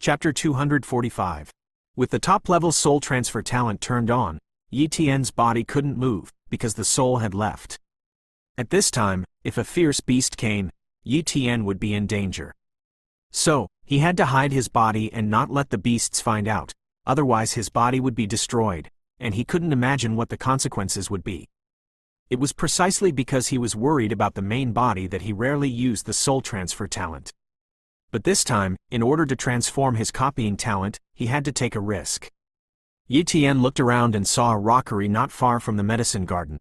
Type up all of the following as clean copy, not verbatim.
Chapter 245. With the top-level soul transfer talent turned on, Yi Tian's body couldn't move, because the soul had left. At this time, if a fierce beast came, Yi Tian would be in danger. So, he had to hide his body and not let the beasts find out, otherwise his body would be destroyed, and he couldn't imagine what the consequences would be. It was precisely because he was worried about the main body that he rarely used the soul transfer talent. But this time, in order to transform his copying talent, he had to take a risk. Yi Tian looked around and saw a rockery not far from the medicine garden.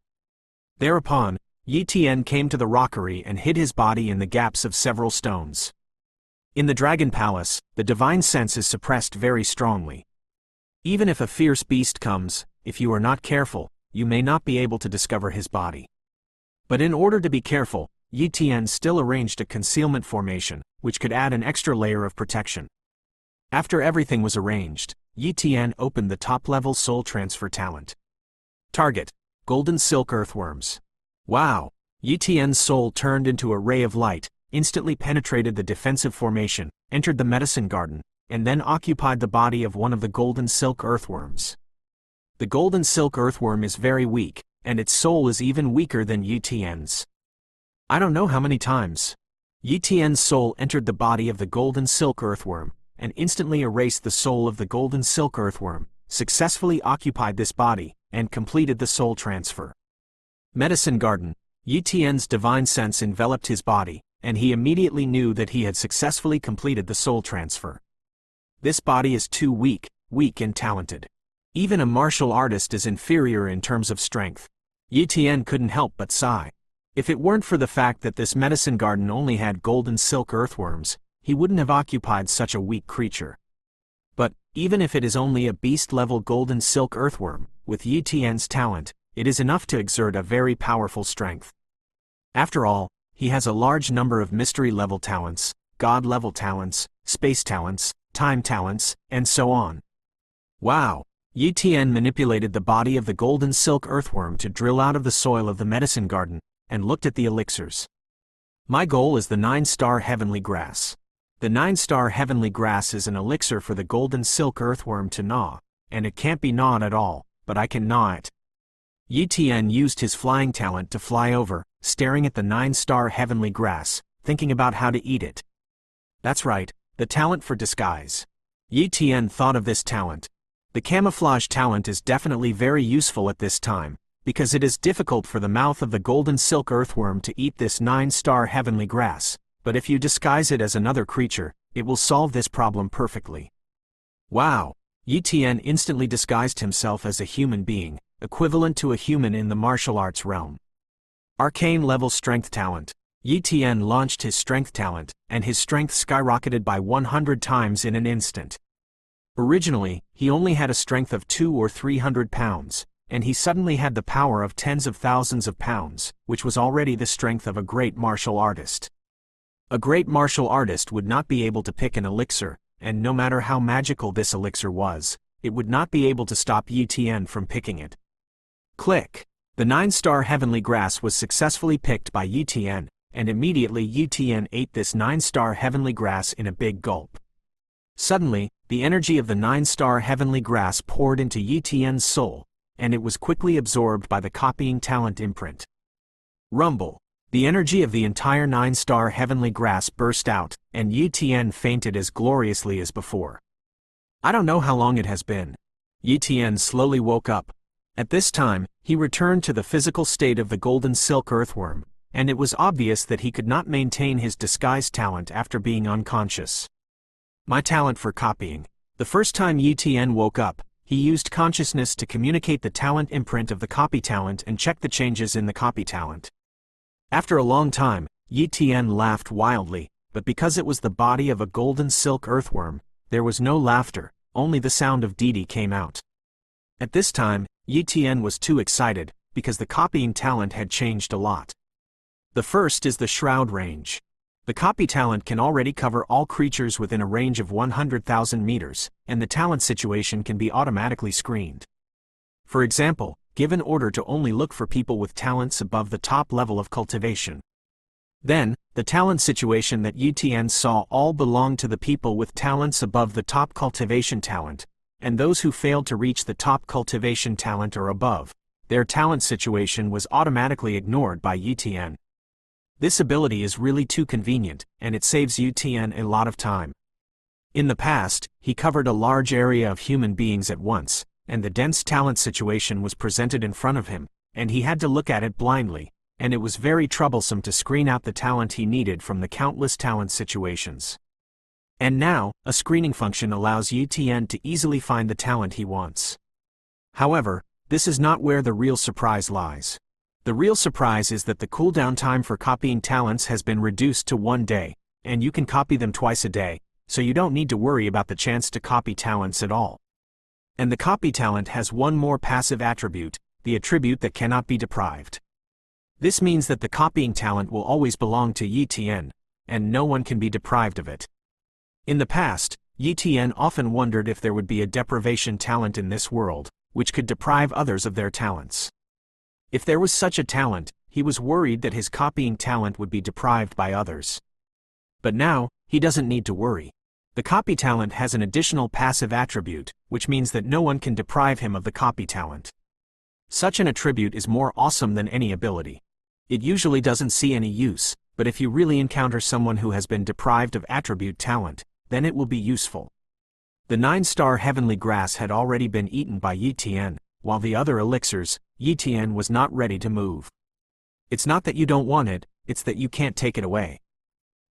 Thereupon, Yi Tian came to the rockery and hid his body in the gaps of several stones. In the Dragon Palace, the divine sense is suppressed very strongly. Even if a fierce beast comes, if you are not careful, you may not be able to discover his body. But in order to be careful, Yi Tian still arranged a concealment formation, which could add an extra layer of protection. After everything was arranged, Yi Tian opened the top-level soul transfer talent. Target: Golden Silk Earthworms. Wow! Yi Tian's soul turned into a ray of light, instantly penetrated the defensive formation, entered the medicine garden, and then occupied the body of one of the Golden Silk Earthworms. The Golden Silk Earthworm is very weak, and its soul is even weaker than Yi Tian's. I don't know how many times. Yi Tian's soul entered the body of the Golden Silk Earthworm, and instantly erased the soul of the Golden Silk Earthworm, successfully occupied this body, and completed the soul transfer. Medicine Garden. Yi Tian's divine sense enveloped his body, and he immediately knew that he had successfully completed the soul transfer. This body is too weak and talented. Even a martial artist is inferior in terms of strength. Yi Tian couldn't help but sigh. If it weren't for the fact that this medicine garden only had golden silk earthworms, he wouldn't have occupied such a weak creature. But, even if it is only a beast-level golden silk earthworm, with Yi Tian's talent, it is enough to exert a very powerful strength. After all, he has a large number of mystery-level talents, god-level talents, space talents, time talents, and so on. Wow! Yi Tian manipulated the body of the golden silk earthworm to drill out of the soil of the medicine garden, and looked at the elixirs. My goal is the 9-star heavenly grass. The 9-star heavenly grass is an elixir for the golden silk earthworm to gnaw, and it can't be gnawed at all, but I can gnaw it. Yi Tian used his flying talent to fly over, staring at the 9-star heavenly grass, thinking about how to eat it. That's right, the talent for disguise. Yi Tian thought of this talent. The camouflage talent is definitely very useful at this time, because it is difficult for the mouth of the golden silk earthworm to eat this 9-star heavenly grass, but if you disguise it as another creature, it will solve this problem perfectly. Wow! Yi Tian instantly disguised himself as a human being, equivalent to a human in the martial arts realm. Arcane level strength talent. Yi Tian launched his strength talent, and his strength skyrocketed by 100 times in an instant. Originally, he only had a strength of 200 or 300 pounds, and he suddenly had the power of tens of thousands of pounds, which was already the strength of a great martial artist. A great martial artist would not be able to pick an elixir, and no matter how magical this elixir was, it would not be able to stop Yi Tian from picking it. Click! The 9-star heavenly grass was successfully picked by Yi Tian, and immediately Yi Tian ate this 9-star heavenly grass in a big gulp. Suddenly, the energy of the 9-star heavenly grass poured into Yi Tian's soul, and it was quickly absorbed by the copying talent imprint. Rumble! The energy of the entire 9-star heavenly grass burst out, and Yi Tian fainted as gloriously as before. I don't know how long it has been. Yi Tian slowly woke up. At this time, he returned to the physical state of the golden silk earthworm, and it was obvious that he could not maintain his disguise talent after being unconscious. My talent for copying. The first time Yi Tian woke up, he used consciousness to communicate the talent imprint of the copy talent and check the changes in the copy talent. After a long time, Yi Tian laughed wildly, but because it was the body of a golden silk earthworm, there was no laughter, only the sound of Didi came out. At this time, Yi Tian was too excited, because the copying talent had changed a lot. The first is the shroud range. The copy talent can already cover all creatures within a range of 100,000 meters, and the talent situation can be automatically screened. For example, give an order to only look for people with talents above the top level of cultivation. Then, The talent situation that Yitian saw all belonged to the people with talents above the top cultivation talent, and those who failed to reach the top cultivation talent or above. Their talent situation was automatically ignored by Yitian. This ability is really too convenient, and it saves Yitian a lot of time. In the past, he covered a large area of human beings at once, and the dense talent situation was presented in front of him, and he had to look at it blindly, and it was very troublesome to screen out the talent he needed from the countless talent situations. And now, a screening function allows Yitian to easily find the talent he wants. However, this is not where the real surprise lies. The real surprise is that the cooldown time for copying talents has been reduced to 1 day, and you can copy them twice a day, so you don't need to worry about the chance to copy talents at all. And the copy talent has one more passive attribute, the attribute that cannot be deprived. This means that the copying talent will always belong to Yitian, and no one can be deprived of it. In the past, Yitian often wondered if there would be a deprivation talent in this world, which could deprive others of their talents. If there was such a talent, he was worried that his copying talent would be deprived by others. But now, he doesn't need to worry. The copy talent has an additional passive attribute, which means that no one can deprive him of the copy talent. Such an attribute is more awesome than any ability. It usually doesn't see any use, but if you really encounter someone who has been deprived of attribute talent, then it will be useful. The 9-star heavenly grass had already been eaten by Yitian, while the other elixirs, Yitian was not ready to move. It's not that you don't want it, it's that you can't take it away.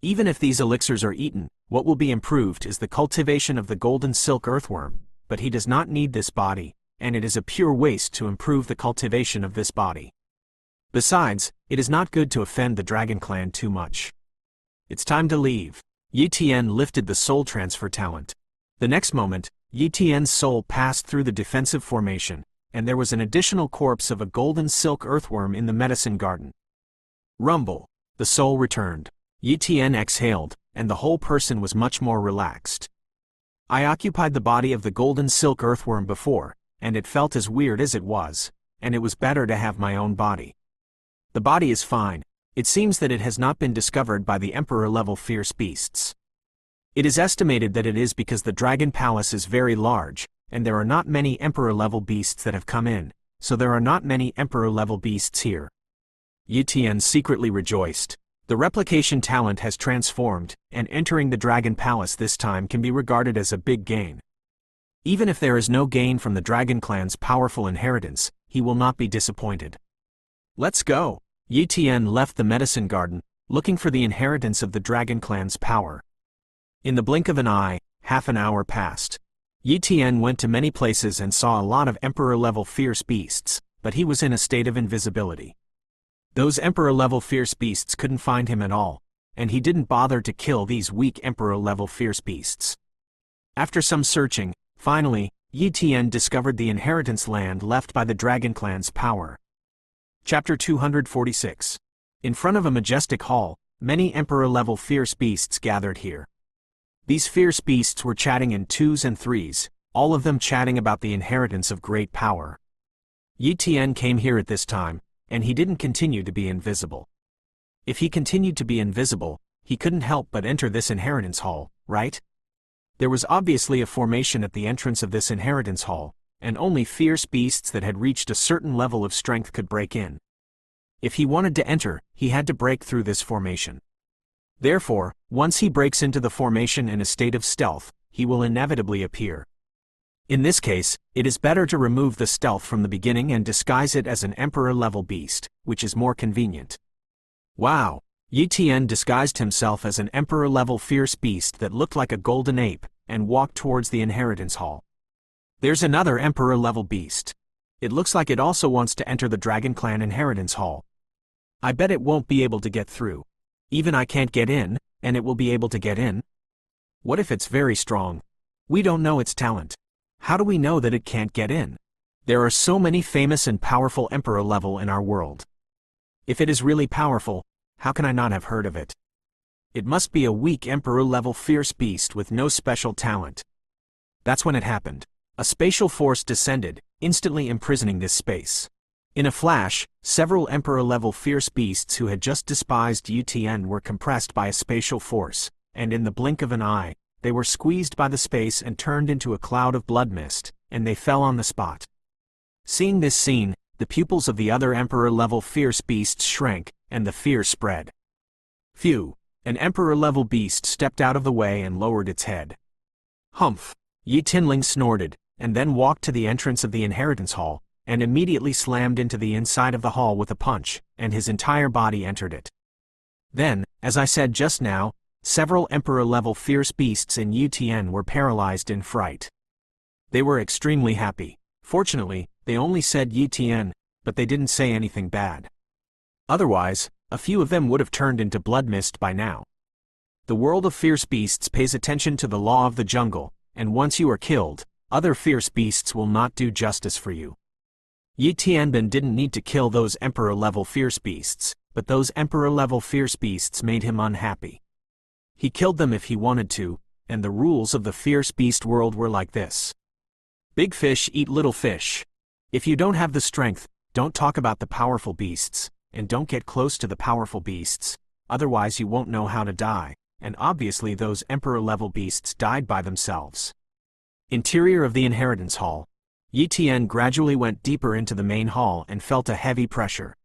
Even if these elixirs are eaten, what will be improved is the cultivation of the golden silk earthworm, but he does not need this body, and it is a pure waste to improve the cultivation of this body. Besides, it is not good to offend the Dragon Clan too much. It's time to leave. Yitian lifted the soul transfer talent. The next moment, Yitian's soul passed through the defensive formation, and there was an additional corpse of a golden silk earthworm in the medicine garden. Rumble. The soul returned. Yitian exhaled, and the whole person was much more relaxed. I occupied the body of the golden silk earthworm before, and it felt as weird as it was, and it was better to have my own body. The body is fine. It seems that it has not been discovered by the Emperor-level fierce beasts. It is estimated that it is because the Dragon Palace is very large, and there are not many Emperor-level beasts that have come in, so there are not many Emperor-level beasts here. Yitian secretly rejoiced. The replication talent has transformed, and entering the Dragon Palace this time can be regarded as a big gain. Even if there is no gain from the Dragon Clan's powerful inheritance, he will not be disappointed. Let's go! Yitian left the medicine garden, looking for the inheritance of the Dragon Clan's power. In the blink of an eye, half an hour passed. Yitian went to many places and saw a lot of Emperor-level fierce beasts, but he was in a state of invisibility. Those Emperor-level fierce beasts couldn't find him at all, and he didn't bother to kill these weak Emperor-level fierce beasts. After some searching, finally, Yitian discovered the inheritance land left by the Dragon Clan's power. Chapter 246. In front of a majestic hall, many Emperor-level fierce beasts gathered here. These fierce beasts were chatting in 2s and 3s, all of them chatting about the inheritance of great power. Yitian came here at this time, and he didn't continue to be invisible. If he continued to be invisible, he couldn't help but enter this inheritance hall, right? There was obviously a formation at the entrance of this inheritance hall, and only fierce beasts that had reached a certain level of strength could break in. If he wanted to enter, he had to break through this formation. Therefore, once he breaks into the formation in a state of stealth, he will inevitably appear. In this case, it is better to remove the stealth from the beginning and disguise it as an Emperor-level beast, which is more convenient. Wow! Yitian disguised himself as an Emperor-level fierce beast that looked like a golden ape, and walked towards the inheritance hall. There's another Emperor-level beast. It looks like it also wants to enter the Dragon Clan inheritance hall. I bet it won't be able to get through. Even I can't get in, and it will be able to get in? What if it's very strong? We don't know its talent. How do we know that it can't get in? There are so many famous and powerful Emperor-level in our world. If it is really powerful, how can I not have heard of it? It must be a weak Emperor-level fierce beast with no special talent. That's when it happened. A spatial force descended, instantly imprisoning this space. In a flash, several Emperor-level fierce beasts who had just despised Yutien were compressed by a spatial force, and in the blink of an eye, they were squeezed by the space and turned into a cloud of blood mist, and they fell on the spot. Seeing this scene, the pupils of the other Emperor-level fierce beasts shrank, and the fear spread. Phew! An Emperor-level beast stepped out of the way and lowered its head. Humph! Yi Tianling snorted, and then walked to the entrance of the inheritance hall, and immediately slammed into the inside of the hall with a punch, and his entire body entered it. Then, as I said just now, several Emperor-level fierce beasts in Yutien were paralyzed in fright. They were extremely happy. Fortunately, they only said Yutien, but they didn't say anything bad. Otherwise, a few of them would have turned into blood mist by now. The world of fierce beasts pays attention to the law of the jungle, and once you are killed, other fierce beasts will not do justice for you. Yi Tianbin didn't need to kill those Emperor-level fierce beasts, but those Emperor-level fierce beasts made him unhappy. He killed them if he wanted to, and the rules of the fierce beast world were like this. Big fish eat little fish. If you don't have the strength, don't talk about the powerful beasts, and don't get close to the powerful beasts, otherwise you won't know how to die, and obviously those Emperor-level beasts died by themselves. Interior of the inheritance hall. Yi Tian gradually went deeper into the main hall and felt a heavy pressure.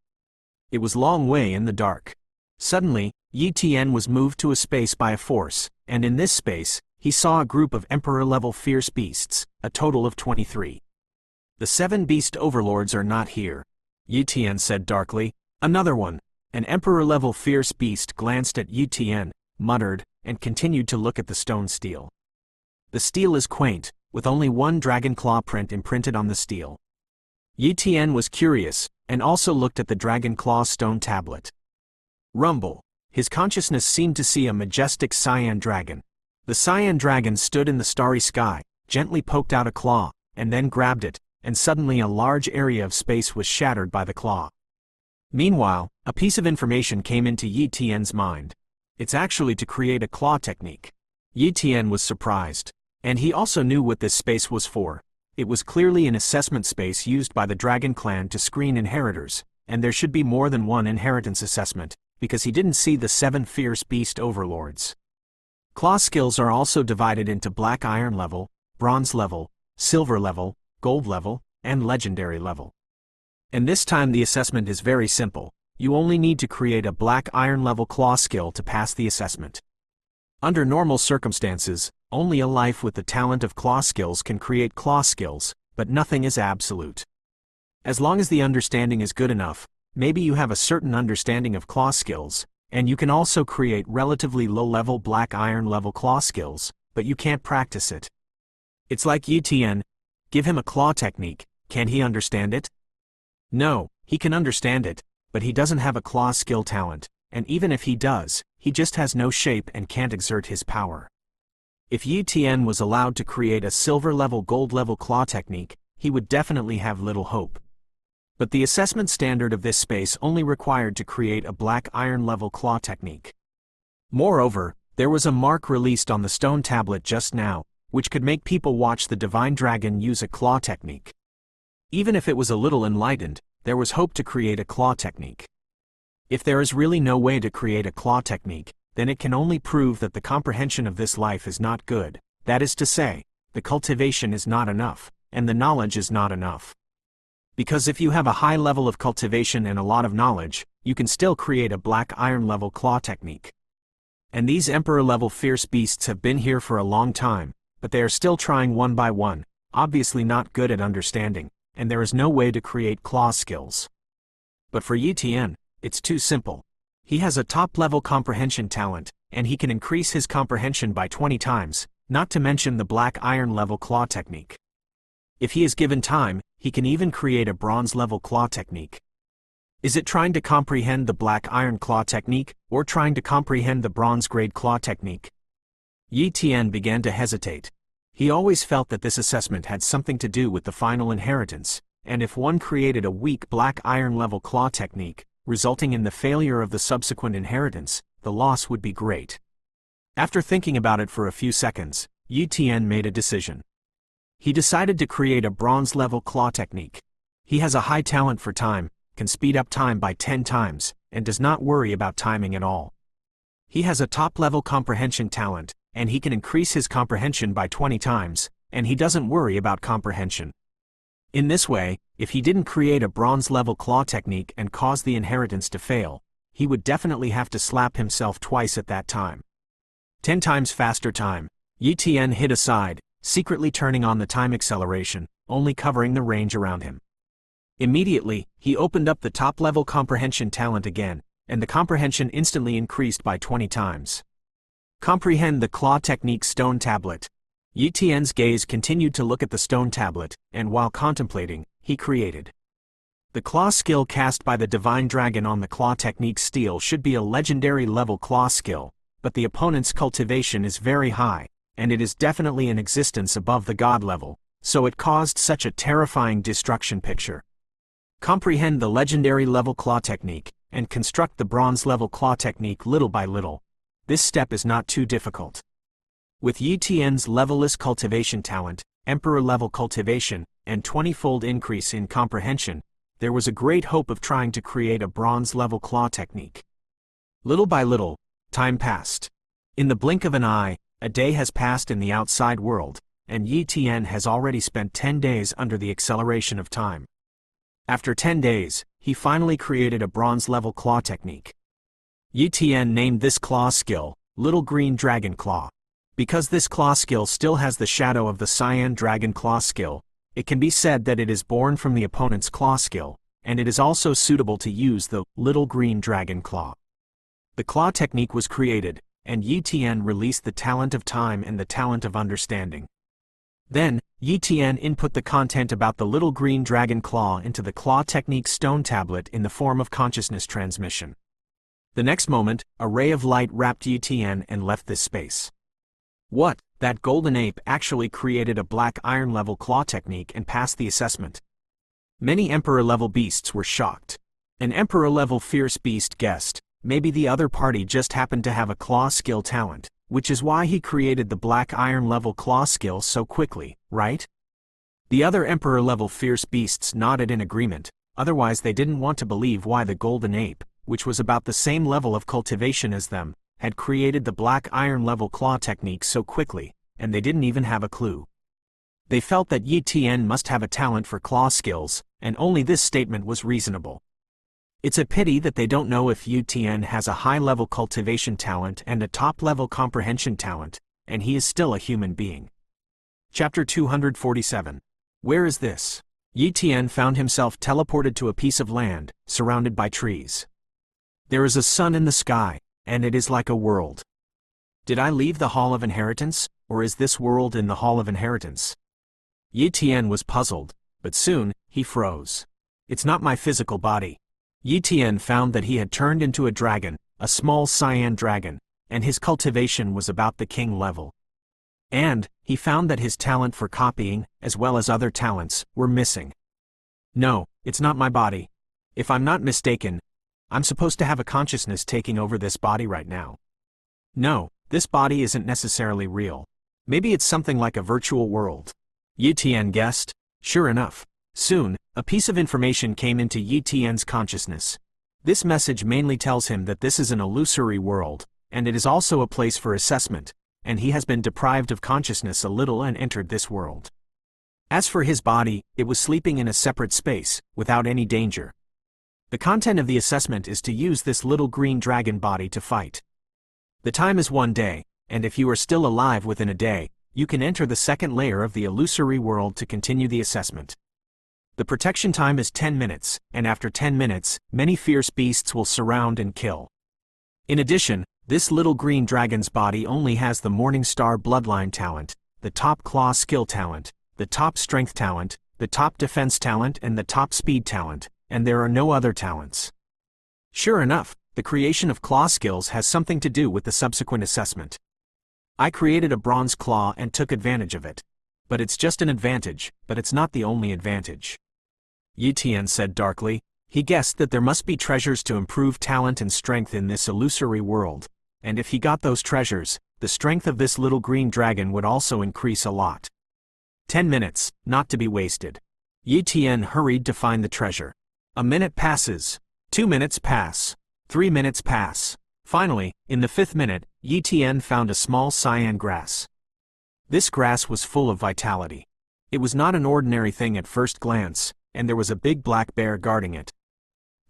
It was long way in the dark. Suddenly, Yi Tian was moved to a space by a force, and in this space, he saw a group of Emperor-level fierce beasts, a total of 23. The 7 beast overlords are not here, Yi Tian said darkly. Another one. An Emperor-level fierce beast glanced at Yi Tian, muttered, and continued to look at the stone stele. The stele is quaint, with only one dragon claw print imprinted on the stele. Yi Tian was curious, and also looked at the dragon claw stone tablet. Rumble. His consciousness seemed to see a majestic cyan dragon. The cyan dragon stood in the starry sky, gently poked out a claw, and then grabbed it, and suddenly a large area of space was shattered by the claw. Meanwhile, a piece of information came into Yi Tian's mind. It's actually to create a claw technique. Yi Tian was surprised. And he also knew what this space was for. It was clearly an assessment space used by the Dragon Clan to screen inheritors, and there should be more than one inheritance assessment, because he didn't see the 7 fierce beast overlords. Claw skills are also divided into black iron level, bronze level, silver level, gold level, and legendary level. And this time the assessment is very simple. You only need to create a black iron level claw skill to pass the assessment. Under normal circumstances, only a life with the talent of claw skills can create claw skills, but nothing is absolute. As long as the understanding is good enough, maybe you have a certain understanding of claw skills, and you can also create relatively low-level black iron level claw skills, but you can't practice it. It's like Yi Tian. Give him a claw technique, can he understand it? No, he can understand it, but he doesn't have a claw skill talent, and even if he does, he just has no shape and can't exert his power. If Yi Tian was allowed to create a silver-level gold-level claw technique, he would definitely have little hope. But the assessment standard of this space only required to create a black iron-level claw technique. Moreover, there was a mark released on the stone tablet just now, which could make people watch the divine dragon use a claw technique. Even if it was a little enlightened, there was hope to create a claw technique. If there is really no way to create a claw technique, then it can only prove that the comprehension of this life is not good, that is to say, the cultivation is not enough, and the knowledge is not enough. Because if you have a high level of cultivation and a lot of knowledge, you can still create a black iron level claw technique. And these Emperor level fierce beasts have been here for a long time, but they are still trying one by one, obviously not good at understanding, and there is no way to create claw skills. But for Yi Tian, it's too simple. He has a top-level comprehension talent, and he can increase his comprehension by 20 times, not to mention the black iron-level claw technique. If he is given time, he can even create a bronze-level claw technique. Is it trying to comprehend the black iron claw technique, or trying to comprehend the bronze-grade claw technique? Yi Tian began to hesitate. He always felt that this assessment had something to do with the final inheritance, and if one created a weak black iron-level claw technique, resulting in the failure of the subsequent inheritance, the loss would be great. After thinking about it for a few seconds, Yi Tian made a decision. He decided to create a bronze-level claw technique. He has a high talent for time, can speed up time by 10 times, and does not worry about timing at all. He has a top-level comprehension talent, and he can increase his comprehension by 20 times, and he doesn't worry about comprehension. In this way, if he didn't create a bronze-level claw technique and cause the inheritance to fail, he would definitely have to slap himself twice at that time. 10 times faster time. Yi Tian hid aside, secretly turning on the time acceleration, only covering the range around him. Immediately, he opened up the top-level comprehension talent again, and the comprehension instantly increased by 20 times. Comprehend the claw technique stone tablet. Yi Tian's gaze continued to look at the stone tablet, and while contemplating, he created. The claw skill cast by the divine dragon on the claw technique steel should be a legendary level claw skill, but the opponent's cultivation is very high, and it is definitely in existence above the god level, so it caused such a terrifying destruction picture. Comprehend the legendary level claw technique, and construct the bronze level claw technique little by little. This step is not too difficult. With Yi Tian's levelless cultivation talent, emperor level cultivation, and 20-fold increase in comprehension, there was a great hope of trying to create a bronze level claw technique. Little by little, time passed. In the blink of an eye, a day has passed in the outside world, and Yi Tian has already spent 10 days under the acceleration of time. After 10 days, he finally created a bronze-level claw technique. Yi Tian named this claw skill, Little Green Dragon Claw. Because this claw skill still has the shadow of the Cyan Dragon Claw skill, it can be said that it is born from the opponent's claw skill, and it is also suitable to use the Little Green Dragon Claw. The claw technique was created, and Yi Tian released the talent of time and the talent of understanding. Then, Yi Tian input the content about the Little Green Dragon Claw into the claw technique stone tablet in the form of consciousness transmission. The next moment, a ray of light wrapped Yi Tian and left this space. What? That golden ape actually created a black iron level claw technique and passed the assessment. Many emperor level beasts were shocked. An emperor level fierce beast guessed, maybe the other party just happened to have a claw skill talent, which is why he created the black iron level claw skill so quickly, right? The other emperor level fierce beasts nodded in agreement, otherwise they didn't want to believe why the golden ape, which was about the same level of cultivation as them, had created the black iron level claw technique so quickly, and they didn't even have a clue. They felt that Yi Tian must have a talent for claw skills, and only this statement was reasonable. It's a pity that they don't know if Yi Tian has a high-level cultivation talent and a top-level comprehension talent, and he is still a human being. Chapter 247. Where is this? Yi Tian found himself teleported to a piece of land, surrounded by trees. There is a sun in the sky, and it is like a world. Did I leave the Hall of Inheritance, or is this world in the Hall of Inheritance? Yi Tian was puzzled, but soon, he froze. It's not my physical body. Yi Tian found that he had turned into a dragon, a small cyan dragon, and his cultivation was about the king level. And, he found that his talent for copying, as well as other talents, were missing. No, it's not my body. If I'm not mistaken, I'm supposed to have a consciousness taking over this body right now. No, this body isn't necessarily real. Maybe it's something like a virtual world. Yi Tian guessed. Sure enough, soon, a piece of information came into Yi Tian's consciousness. This message mainly tells him that this is an illusory world, and it is also a place for assessment, and he has been deprived of consciousness a little and entered this world. As for his body, it was sleeping in a separate space, without any danger. The content of the assessment is to use this little green dragon body to fight. The time is 1 day, and if you are still alive within a day, you can enter the second layer of the illusory world to continue the assessment. The protection time is 10 minutes, and after 10 minutes, many fierce beasts will surround and kill. In addition, this little green dragon's body only has the Morning Star Bloodline talent, the top claw skill talent, the top strength talent, the top defense talent and the top speed talent, and there are no other talents. Sure enough, the creation of claw skills has something to do with the subsequent assessment. I created a bronze claw and took advantage of it. But it's just an advantage, but it's not the only advantage. Yi Tian said darkly. He guessed that there must be treasures to improve talent and strength in this illusory world, and if he got those treasures, the strength of this little green dragon would also increase a lot. 10 minutes, not to be wasted. Yi Tian hurried to find the treasure. A minute passes. 2 minutes pass. 3 minutes pass. Finally, in the 5th minute, Yi Tian found a small cyan grass. This grass was full of vitality. It was not an ordinary thing at first glance, and there was a big black bear guarding it.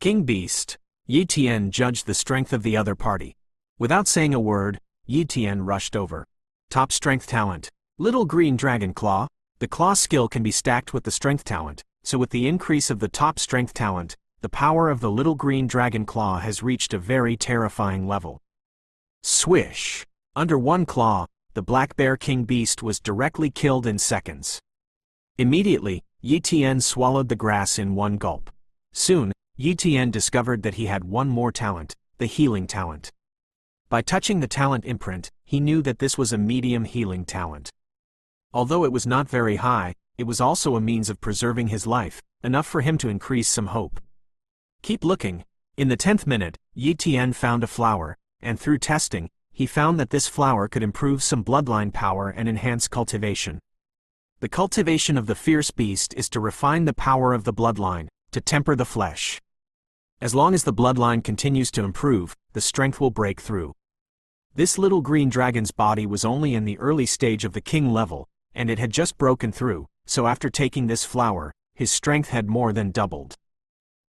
King Beast. Yi Tian judged the strength of the other party. Without saying a word, Yi Tian rushed over. Top strength talent. Little green dragon claw. The claw skill can be stacked with the strength talent, so with the increase of the top strength talent, the power of the little green dragon claw has reached a very terrifying level. Swish! Under one claw, the black bear king beast was directly killed in seconds. Immediately, Yi Tian swallowed the grass in one gulp. Soon, Yi Tian discovered that he had one more talent, the healing talent. By touching the talent imprint, he knew that this was a medium healing talent. Although it was not very high, it was also a means of preserving his life, enough for him to increase some hope. Keep looking. In the 10th minute, Yi Tian found a flower, and through testing, he found that this flower could improve some bloodline power and enhance cultivation. The cultivation of the fierce beast is to refine the power of the bloodline, to temper the flesh. As long as the bloodline continues to improve, the strength will break through. This little green dragon's body was only in the early stage of the king level, and it had just broken through, so after taking this flower, his strength had more than doubled.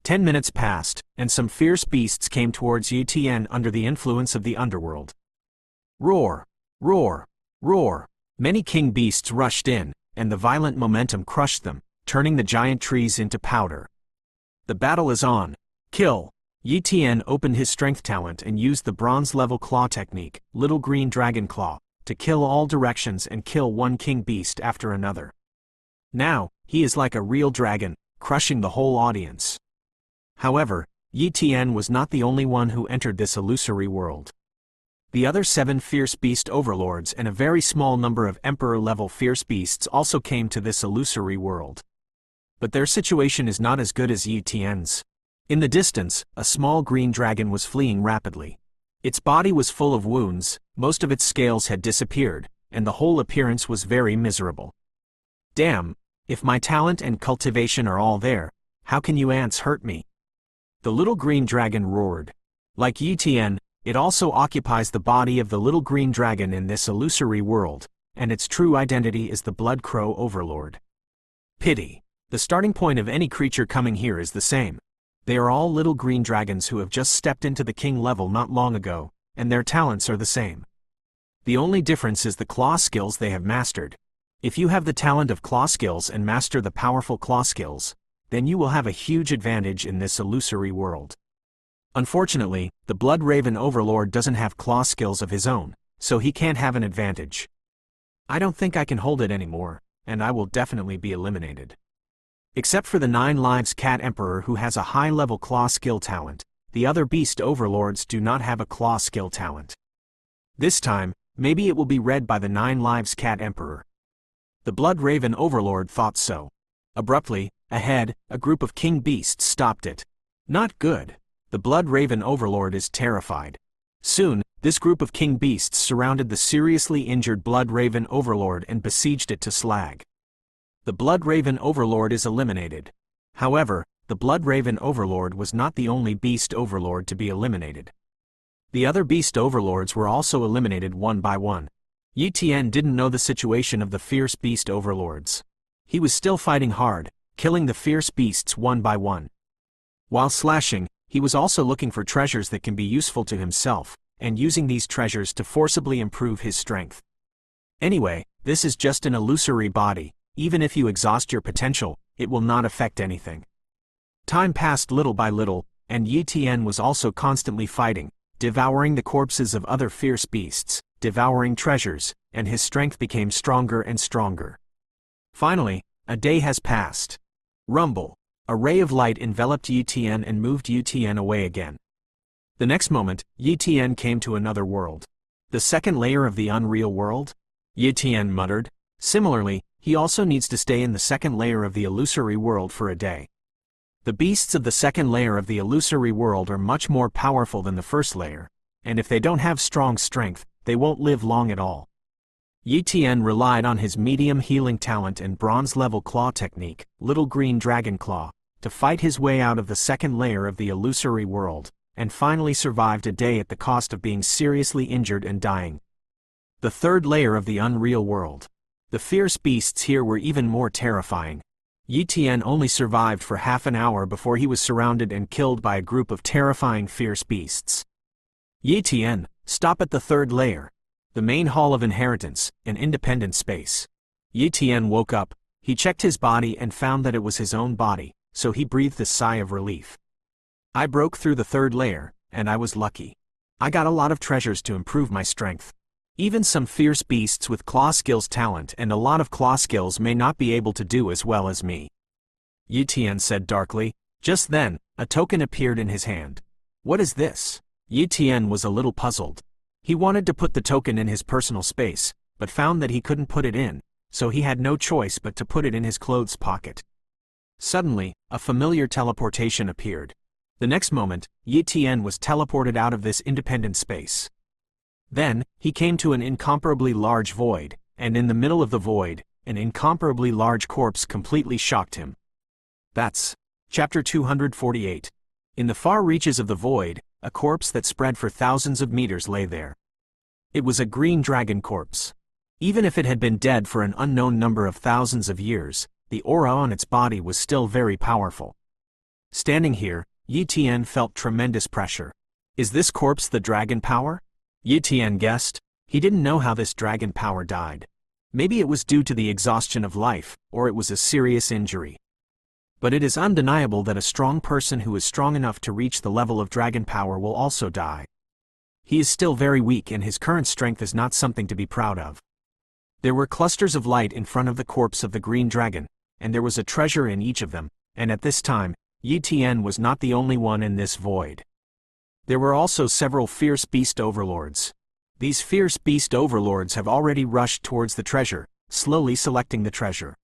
10 minutes passed, and some fierce beasts came towards Yi Tian under the influence of the underworld. Roar! Roar! Roar! Many king beasts rushed in, and the violent momentum crushed them, turning the giant trees into powder. The battle is on. Kill! Yi Tian opened his strength talent and used the bronze-level claw technique, Little Green Dragon Claw, to kill all directions and kill one king beast after another. Now, he is like a real dragon, crushing the whole audience. However, Yi Tian was not the only one who entered this illusory world. The other 7 fierce beast overlords and a very small number of emperor-level fierce beasts also came to this illusory world. But their situation is not as good as Yi Tian's. In the distance, a small green dragon was fleeing rapidly. Its body was full of wounds, most of its scales had disappeared, and the whole appearance was very miserable. Damn, if my talent and cultivation are all there, how can you ants hurt me? The little green dragon roared. Like Yi Tian, it also occupies the body of the little green dragon in this illusory world, and its true identity is the Blood Crow Overlord. Pity. The starting point of any creature coming here is the same. They are all little green dragons who have just stepped into the king level not long ago, and their talents are the same. The only difference is the claw skills they have mastered. If you have the talent of claw skills and master the powerful claw skills, then you will have a huge advantage in this illusory world. Unfortunately, the Blood Raven Overlord doesn't have claw skills of his own, so he can't have an advantage. I don't think I can hold it anymore, and I will definitely be eliminated. Except for the 9 Lives Cat Emperor who has a high-level claw skill talent, the other beast overlords do not have a claw skill talent. This time, maybe it will be read by the 9 Lives Cat Emperor. The Blood Raven Overlord thought so. Abruptly, ahead, a group of king beasts stopped it. Not good. The Blood Raven Overlord is terrified. Soon, this group of king beasts surrounded the seriously injured Blood Raven Overlord and besieged it to slag. The Blood Raven Overlord is eliminated. However, the Blood Raven Overlord was not the only beast overlord to be eliminated. The other beast overlords were also eliminated one by one. Yi Tian didn't know the situation of the fierce beast overlords. He was still fighting hard, killing the fierce beasts one by one. While slashing, he was also looking for treasures that can be useful to himself, and using these treasures to forcibly improve his strength. Anyway, this is just an illusory body. Even if you exhaust your potential, it will not affect anything. Time passed little by little, and Yi Tian was also constantly fighting, devouring the corpses of other fierce beasts, devouring treasures, and his strength became stronger and stronger. Finally, a day has passed. Rumble. A ray of light enveloped Yi Tian and moved Yi Tian away again. The next moment, Yi Tian came to another world. The second layer of the unreal world? Yi Tian muttered. Similarly, he also needs to stay in the second layer of the illusory world for a day. The beasts of the second layer of the illusory world are much more powerful than the first layer, and if they don't have strong strength, they won't live long at all. Yi Tian relied on his medium healing talent and bronze-level claw technique, Little Green Dragon Claw, to fight his way out of the second layer of the illusory world, and finally survived a day at the cost of being seriously injured and dying. The third layer of the unreal world. The fierce beasts here were even more terrifying. Yi Tian only survived for half an hour before he was surrounded and killed by a group of terrifying fierce beasts. Yi Tian, stop at the third layer. The main hall of inheritance, an independent space. Yi Tian woke up, he checked his body and found that it was his own body, so he breathed a sigh of relief. I broke through the third layer, and I was lucky. I got a lot of treasures to improve my strength. Even some fierce beasts with claw skills talent and a lot of claw skills may not be able to do as well as me. Yi Tian said darkly. Just then, a token appeared in his hand. What is this? Yi Tian was a little puzzled. He wanted to put the token in his personal space, but found that he couldn't put it in, so he had no choice but to put it in his clothes pocket. Suddenly, a familiar teleportation appeared. The next moment, Yi Tian was teleported out of this independent space. Then, he came to an incomparably large void, and in the middle of the void, an incomparably large corpse completely shocked him. That's Chapter 248. In the far reaches of the void, a corpse that spread for thousands of meters lay there. It was a green dragon corpse. Even if it had been dead for an unknown number of thousands of years, the aura on its body was still very powerful. Standing here, Yi Tian felt tremendous pressure. Is this corpse the dragon power? Yi Tian guessed. He didn't know how this dragon power died. Maybe it was due to the exhaustion of life, or it was a serious injury. But it is undeniable that a strong person who is strong enough to reach the level of dragon power will also die. He is still very weak and his current strength is not something to be proud of. There were clusters of light in front of the corpse of the green dragon, and there was a treasure in each of them, and at this time, Yi Tian was not the only one in this void. There were also several fierce beast overlords. These fierce beast overlords have already rushed towards the treasure, slowly selecting the treasure.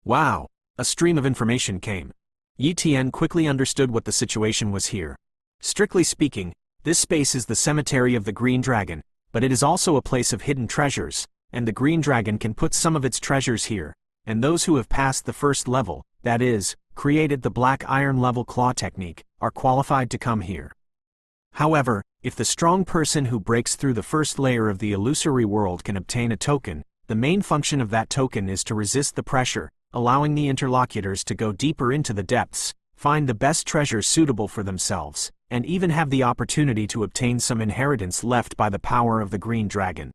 Wow! A stream of information came. Yi Tian quickly understood what the situation was here. Strictly speaking, this space is the cemetery of the Green Dragon, but it is also a place of hidden treasures, and the Green Dragon can put some of its treasures here, and those who have passed the first level, that is, created the Black Iron level claw technique, are qualified to come here. However, if the strong person who breaks through the first layer of the illusory world can obtain a token, the main function of that token is to resist the pressure, allowing the interlocutors to go deeper into the depths, find the best treasures suitable for themselves, and even have the opportunity to obtain some inheritance left by the power of the Green Dragon.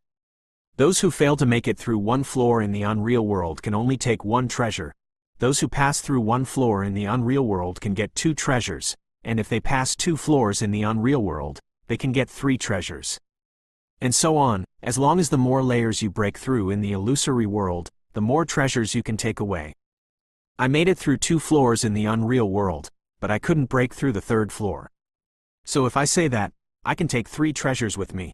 Those who fail to make it through one floor in the unreal world can only take one treasure. Those who pass through one floor in the unreal world can get 2 treasures, and if they pass 2 floors in the unreal world, they can get 3 treasures. And so on, as long as the more layers you break through in the illusory world, the more treasures you can take away. I made it through 2 floors in the unreal world, but I couldn't break through the 3rd floor. So if I say that, I can take 3 treasures with me.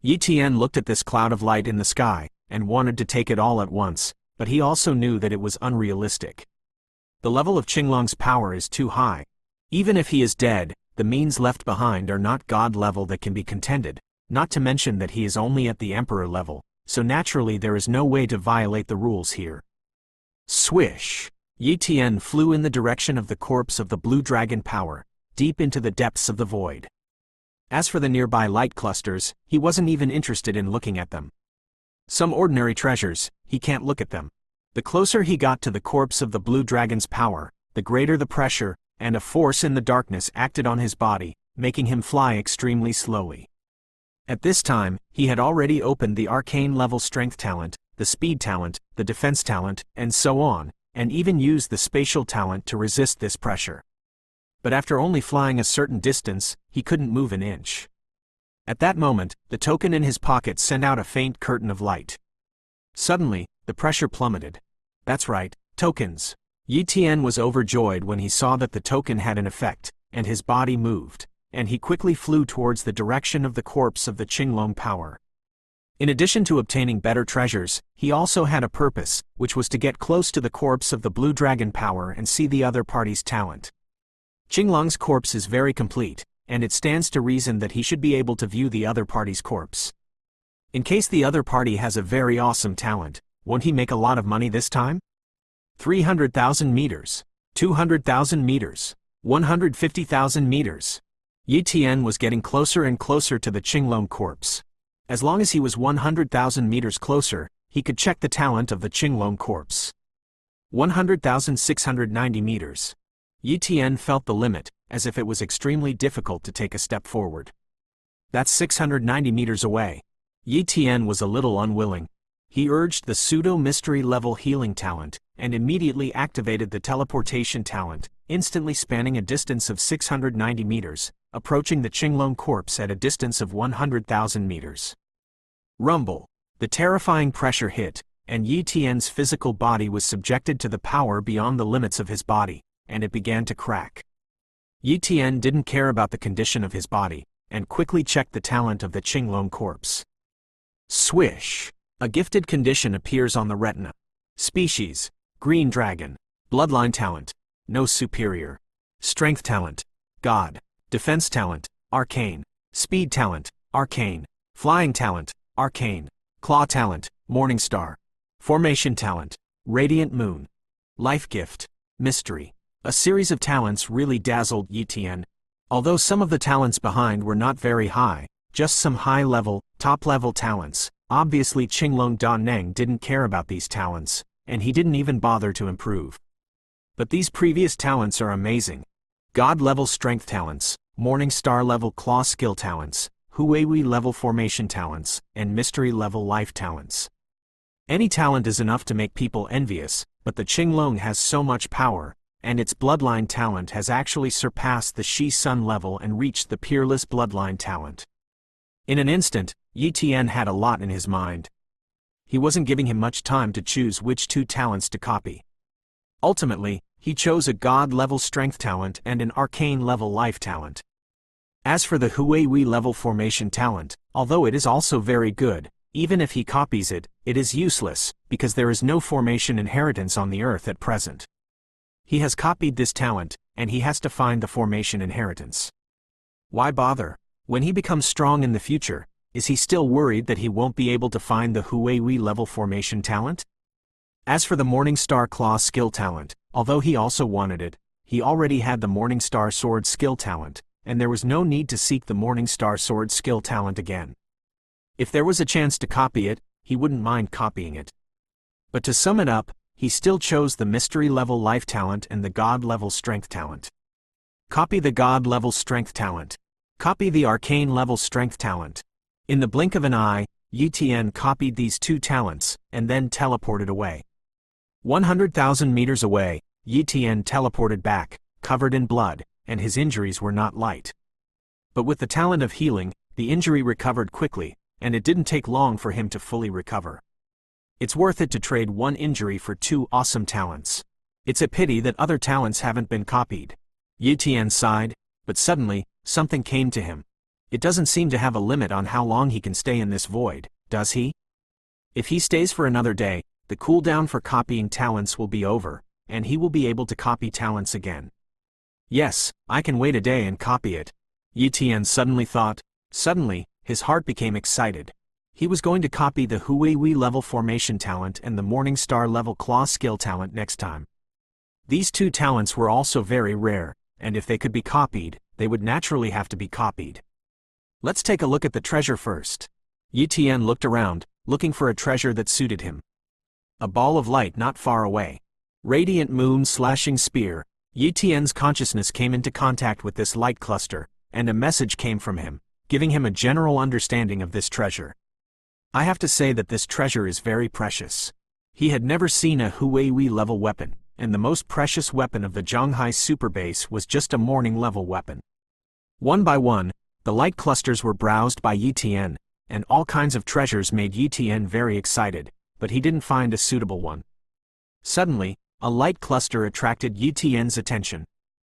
Yi Tian looked at this cloud of light in the sky, and wanted to take it all at once, but he also knew that it was unrealistic. The level of Qinglong's power is too high. Even if he is dead, the means left behind are not god level that can be contended, not to mention that he is only at the emperor level, so naturally there is no way to violate the rules here. Swish! Yi Tian flew in the direction of the corpse of the blue dragon power, deep into the depths of the void. As for the nearby light clusters, he wasn't even interested in looking at them. Some ordinary treasures, he can't look at them. The closer he got to the corpse of the blue dragon's power, the greater the pressure, and a force in the darkness acted on his body, making him fly extremely slowly. At this time, he had already opened the arcane level strength talent, the speed talent, the defense talent, and so on, and even used the spatial talent to resist this pressure. But after only flying a certain distance, he couldn't move an inch. At that moment, the token in his pocket sent out a faint curtain of light. Suddenly, the pressure plummeted. That's right, tokens. Yi Tian was overjoyed when he saw that the token had an effect, and his body moved, and he quickly flew towards the direction of the corpse of the Qinglong power. In addition to obtaining better treasures, he also had a purpose, which was to get close to the corpse of the blue dragon power and see the other party's talent. Qinglong's corpse is very complete, and it stands to reason that he should be able to view the other party's corpse. In case the other party has a very awesome talent, won't he make a lot of money this time? 300,000 meters, 200,000 meters, 150,000 meters. Yi Tian was getting closer and closer to the Qinglong corpse. As long as he was 100,000 meters closer, he could check the talent of the Qinglong corpse. 100,690 meters. Yi Tian felt the limit, as if it was extremely difficult to take a step forward. That's 690 meters away. Yi Tian was a little unwilling. He urged the pseudo-mystery level healing talent, and immediately activated the teleportation talent, instantly spanning a distance of 690 meters, approaching the Qinglong corpse at a distance of 100,000 meters. Rumble. The terrifying pressure hit, and Yi Tian's physical body was subjected to the power beyond the limits of his body, and it began to crack. Yi Tian didn't care about the condition of his body, and quickly checked the talent of the Qinglong corpse. Swish! A gifted condition appears on the retina. Species: Green Dragon. Bloodline talent: No superior. Strength talent: God. Defense talent: Arcane. Speed talent: Arcane. Flying talent: Arcane. Claw talent: Morning Star. Formation talent: Radiant Moon. Life gift: Mystery. A series of talents really dazzled Yi Tian. Although some of the talents behind were not very high, just some high-level, top-level talents, obviously Qinglong Danneng didn't care about these talents, and he didn't even bother to improve. But these previous talents are amazing. God-level strength talents, Morning Star-level claw skill talents, Huiwi-level formation talents, and mystery-level life talents. Any talent is enough to make people envious, but the Qinglong has so much power, and its bloodline talent has actually surpassed the Shi Sun level and reached the peerless bloodline talent. In an instant, Yi Tian had a lot in his mind. He wasn't giving him much time to choose which two talents to copy. Ultimately, he chose a God-level strength talent and an arcane-level life talent. As for the Huiwi-level formation talent, although it is also very good, even if he copies it, it is useless, because there is no formation inheritance on the earth at present. He has copied this talent, and he has to find the formation inheritance. Why bother? When he becomes strong in the future, is he still worried that he won't be able to find the Huiwi-level formation talent? As for the Morning Star Claw skill talent, although he also wanted it, he already had the Morning Star Sword skill talent, and there was no need to seek the Morning Star Sword skill talent again. If there was a chance to copy it, he wouldn't mind copying it. But to sum it up, he still chose the mystery-level life talent and the God-level strength talent. Copy the God-level strength talent. Copy the arcane-level strength talent. In the blink of an eye, Yi Tian copied these two talents, and then teleported away. 100,000 meters away, Yi Tian teleported back, covered in blood, and his injuries were not light. But with the talent of healing, the injury recovered quickly, and it didn't take long for him to fully recover. It's worth it to trade one injury for two awesome talents. It's a pity that other talents haven't been copied. Yi Tian sighed, but suddenly, something came to him. It doesn't seem to have a limit on how long he can stay in this void, does he? If he stays for another day, the cooldown for copying talents will be over, and he will be able to copy talents again. Yes, I can wait a day and copy it. Yi Tian suddenly thought. Suddenly, his heart became excited. He was going to copy the Huiwi level formation talent and the Morning Star level claw skill talent next time. These two talents were also very rare, and if they could be copied, they would naturally have to be copied. Let's take a look at the treasure first. Yi Tian looked around, looking for a treasure that suited him. A ball of light not far away. Radiant moon slashing spear. Yi Tian's consciousness came into contact with this light cluster, and a message came from him, giving him a general understanding of this treasure. I have to say that this treasure is very precious. He had never seen a Huiwi level weapon, and the most precious weapon of the Zhanghai super base was just a morning level weapon. One by one, the light clusters were browsed by Yi Tian, and all kinds of treasures made Yi Tian very excited, but he didn't find a suitable one. Suddenly, a light cluster attracted Yi Tian's attention,